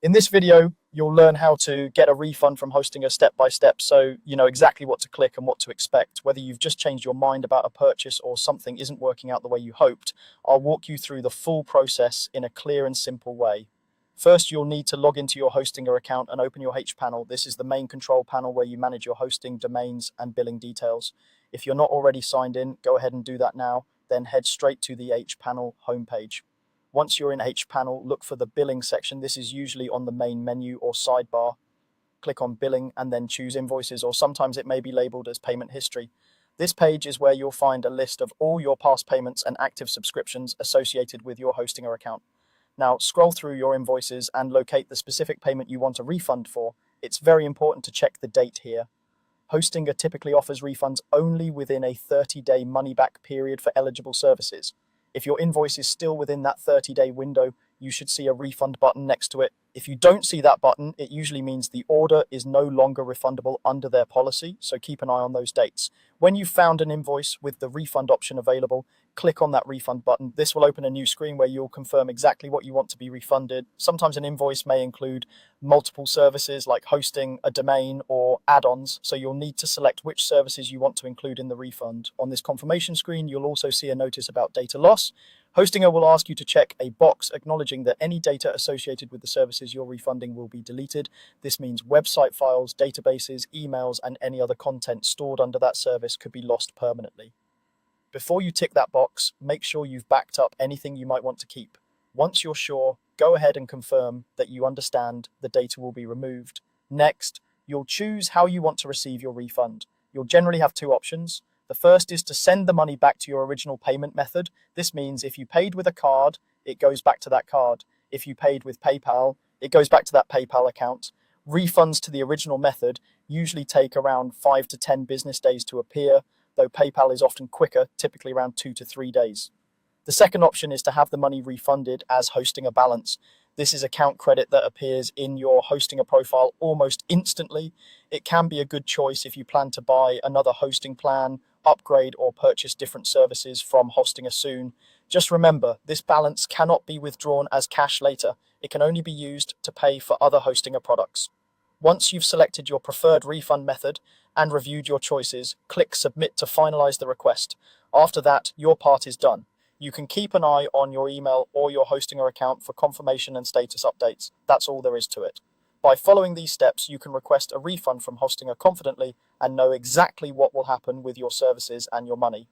In this video, you'll learn how to get a refund from Hostinger step by step, so you know exactly what to click and what to expect. Whether you've just changed your mind about a purchase or something isn't working out the way you hoped, I'll walk you through the full process in a clear and simple way. First, you'll need to log into your Hostinger account and open your H-panel. This is the main control panel where you manage your hosting, domains, and billing details. If you're not already signed in, go ahead and do that now, then head straight to the H-panel homepage. Once you're in H-panel, look for the billing section. This is usually on the main menu or sidebar. Click on billing and then choose invoices, or sometimes it may be labeled as payment history. This page is where you'll find a list of all your past payments and active subscriptions associated with your Hostinger account. Now scroll through your invoices and locate the specific payment you want a refund for. It's very important to check the date here. Hostinger typically offers refunds only within a 30-day money-back period for eligible services. If your invoice is still within that 30-day window, you should see a refund button next to it. If you don't see that button, it usually means the order is no longer refundable under their policy, so keep an eye on those dates. When you've found an invoice with the refund option available, click on that refund button. This will open a new screen where you'll confirm exactly what you want to be refunded. Sometimes an invoice may include multiple services like hosting, a domain, or add-ons, so you'll need to select which services you want to include in the refund. On this confirmation screen, you'll also see a notice about data loss. Hostinger will ask you to check a box acknowledging that any data associated with the services you're refunding will be deleted. This means website files, databases, emails, and any other content stored under that service could be lost permanently. Before you tick that box, make sure you've backed up anything you might want to keep. Once you're sure, go ahead and confirm that you understand the data will be removed. Next, you'll choose how you want to receive your refund. You'll generally have two options. The first is to send the money back to your original payment method. This means if you paid with a card, it goes back to that card. If you paid with PayPal, it goes back to that PayPal account. Refunds to the original method usually take around 5 to 10 business days to appear, though PayPal is often quicker, typically around 2 to 3 days. The second option is to have the money refunded as Hostinger balance. This is account credit that appears in your Hostinger profile almost instantly. It can be a good choice if you plan to buy another hosting plan, upgrade, or purchase different services from Hostinger soon. Just remember, this balance cannot be withdrawn as cash later. It can only be used to pay for other Hostinger products. Once you've selected your preferred refund method and reviewed your choices, click Submit to finalize the request. After that, your part is done. You can keep an eye on your email or your Hostinger account for confirmation and status updates. That's all there is to it. By following these steps, you can request a refund from Hostinger confidently and know exactly what will happen with your services and your money.